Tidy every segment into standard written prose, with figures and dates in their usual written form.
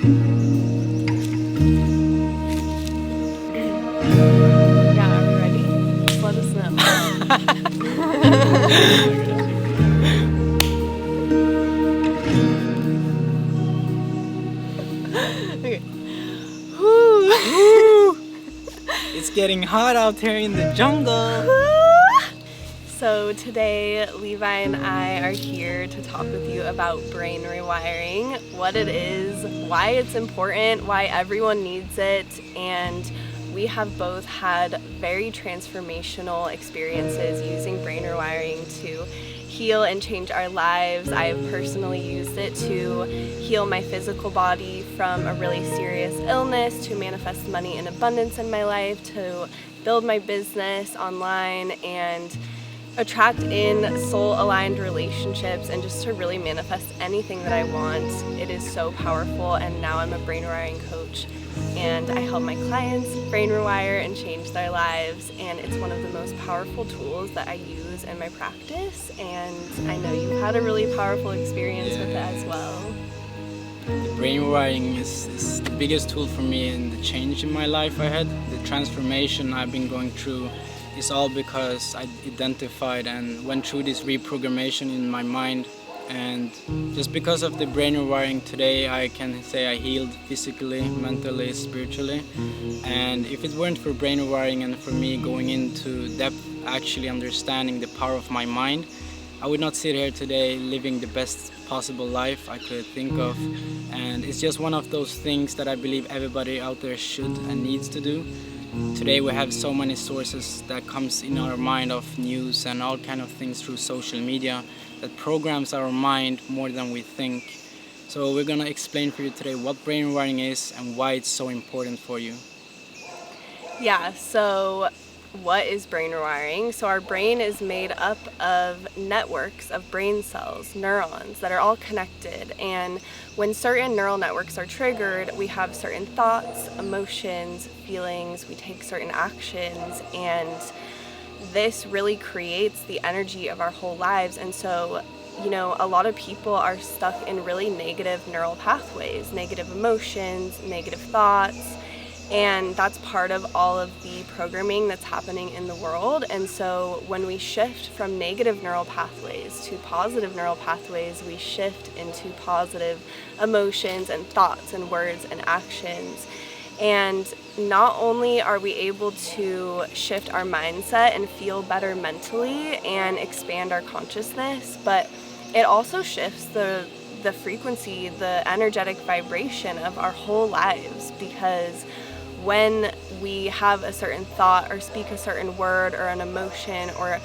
Yeah, are we ready? Just let us know. Okay. Woo! It's getting hot out here in the jungle. So today, Levi and I are here to talk with you about brain rewiring, what it is, why it's important, why everyone needs it, and we have both had very transformational experiences using brain rewiring to heal and change our lives. I have personally used it to heal my physical body from a really serious illness, to manifest money and abundance in my life, to build my business online, and attract in soul-aligned relationships, and just to really manifest anything that I want. It is so powerful, and now I'm a brain rewiring coach, and I help my clients brain rewire and change their lives, and it's one of the most powerful tools that I use in my practice, and I know you've had a really powerful experience with it as well. The brain rewiring is the biggest tool for me in the change in my life I had. The transformation I've been going through is all because I identified and went through this reprogrammation in my mind, and just because of the brain rewiring today I can say I healed physically, mentally, spiritually. And if it weren't for brain rewiring and for me going into depth, actually understanding the power of my mind, I would not sit here today living the best possible life I could think of. And it's just one of those things that I believe everybody out there should and needs to do. Today we have so many sources that comes in our mind of news and all kind of things through social media that programs our mind more than we think. So we're gonna explain for you today what brain rewiring is and why it's so important for you. Yeah, so what is brain rewiring? So our brain is made up of networks of brain cells, neurons, that are all connected. And when certain neural networks are triggered, we have certain thoughts, emotions, feelings, we take certain actions, and this really creates the energy of our whole lives. And so, a lot of people are stuck in really negative neural pathways, negative emotions, negative thoughts. And that's part of all of the programming that's happening in the world. And so when we shift from negative neural pathways to positive neural pathways, we shift into positive emotions and thoughts and words and actions. And not only are we able to shift our mindset and feel better mentally and expand our consciousness, but it also shifts the frequency, the energetic vibration of our whole lives, because when we have a certain thought or speak a certain word or an emotion or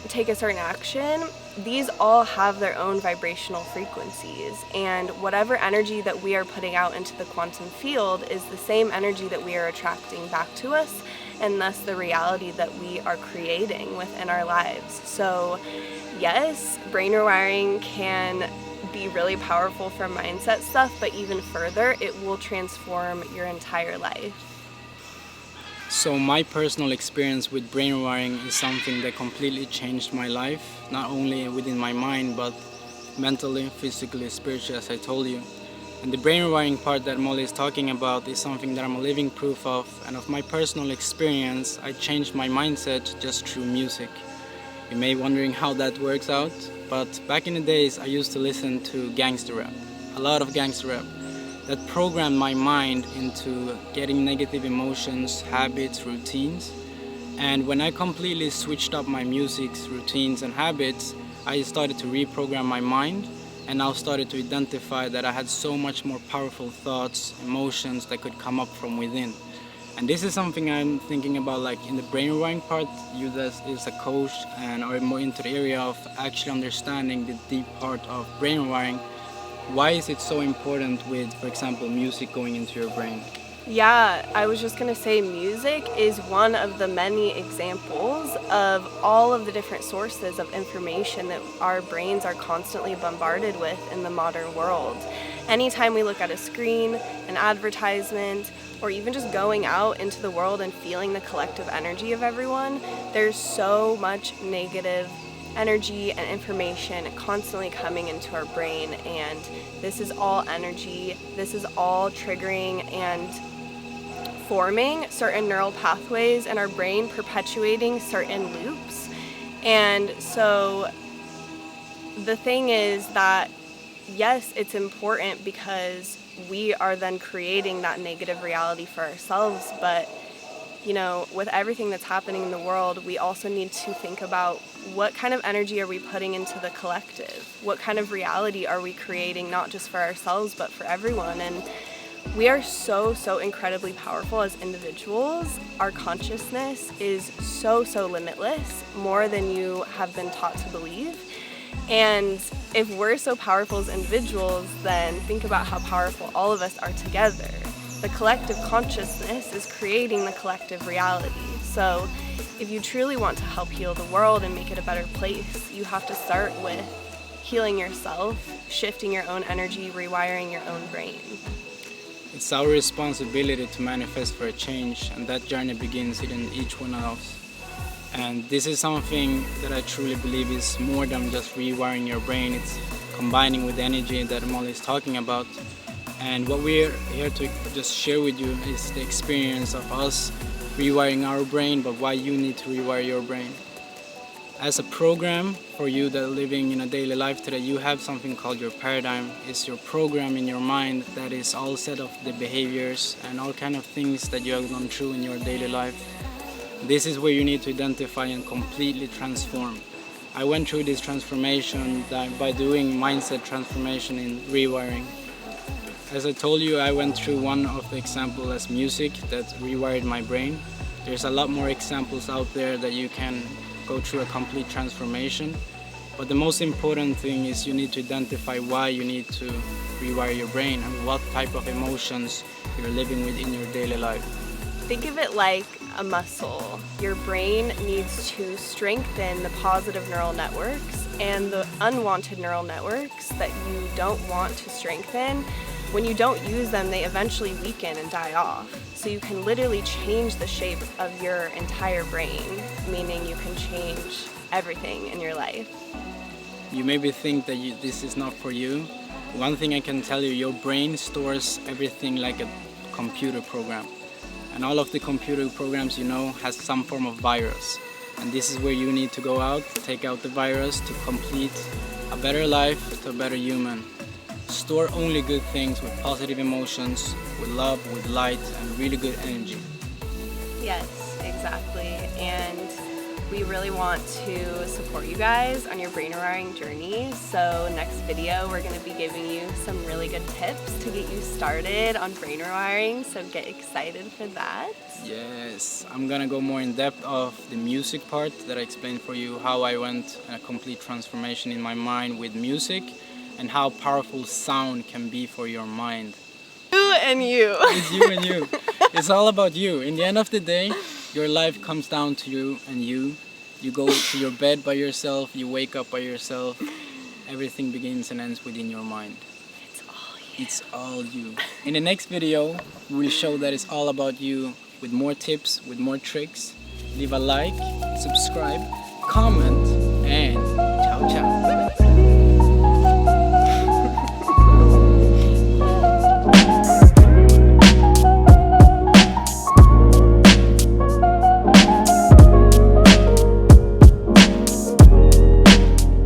take a certain action, these all have their own vibrational frequencies, and whatever energy that we are putting out into the quantum field is the same energy that we are attracting back to us, and thus the reality that we are creating within our lives. So yes, brain rewiring can be really powerful for mindset stuff, but even further, it will transform your entire life. So my personal experience with brain rewiring is something that completely changed my life, not only within my mind, but mentally, physically, spiritually, as I told you. And the brain rewiring part that Molly is talking about is something that I'm a living proof of, and of my personal experience, I changed my mindset just through music. You may be wondering how that works out, but back in the days I used to listen to gangster rap, a lot of gangster rap. That programmed my mind into getting negative emotions, habits, routines. And when I completely switched up my music's routines and habits, I started to reprogram my mind, and now started to identify that I had so much more powerful thoughts, emotions that could come up from within. And this is something I'm thinking about, like in the brain rewiring part, you as a coach and are more into the area of actually understanding the deep part of brain rewiring. Why is it so important with, for example, music going into your brain? Yeah, I was just going to say music is one of the many examples of all of the different sources of information that our brains are constantly bombarded with in the modern world. Anytime we look at a screen, an advertisement, or even just going out into the world and feeling the collective energy of everyone, there's so much negative energy and information constantly coming into our brain, and this is all energy. This is all triggering and forming certain neural pathways in our brain, perpetuating certain loops. And so the thing is that yes, it's important because we are then creating that negative reality for ourselves, but you know, with everything that's happening in the world, we also need to think about what kind of energy are we putting into the collective? What kind of reality are we creating, not just for ourselves, but for everyone? And we are so incredibly powerful as individuals. Our consciousness is so limitless, more than you have been taught to believe. And if we're so powerful as individuals, then think about how powerful all of us are together. The collective consciousness is creating the collective reality. So if you truly want to help heal the world and make it a better place, you have to start with healing yourself, shifting your own energy, rewiring your own brain. It's our responsibility to manifest for a change, and that journey begins in each one of us. And this is something that I truly believe is more than just rewiring your brain. It's combining with the energy that Molly is talking about. And what we're here to just share with you is the experience of us rewiring our brain, but why you need to rewire your brain. As a program for you that are living in a daily life today, you have something called your paradigm. It's your program in your mind that is all set of the behaviors and all kind of things that you have gone through in your daily life. This is where you need to identify and completely transform. I went through this transformation by doing mindset transformation in rewiring. As I told you, I went through one of the examples as music that rewired my brain. There's a lot more examples out there that you can go through a complete transformation. But the most important thing is you need to identify why you need to rewire your brain and what type of emotions you're living with in your daily life. Think of it like a muscle. Your brain needs to strengthen the positive neural networks, and the unwanted neural networks that you don't want to strengthen, when you don't use them, they eventually weaken and die off. So you can literally change the shape of your entire brain, meaning you can change everything in your life. You maybe think that this is not for you. One thing I can tell you, your brain stores everything like a computer program. And all of the computer programs, you know, has some form of virus. And this is where you need to go out, take out the virus to complete a better life, to a better human. Store only good things with positive emotions, with love, with light, and really good energy. Yes, exactly. And we really want to support you guys on your brain rewiring journey. So next video, we're going to be giving you some really good tips to get you started on brain rewiring. So get excited for that. Yes, I'm going to go more in depth of the music part that I explained for you, how I went a complete transformation in my mind with music, and how powerful sound can be for your mind. You and you. It's you and you. It's all about you. In the end of the day, your life comes down to you and you. You go to your bed by yourself, you wake up by yourself. Everything begins and ends within your mind. It's all you. It's all you. In the next video, we'll show that it's all about you with more tips, with more tricks. Leave a like, subscribe, comment, and ciao ciao.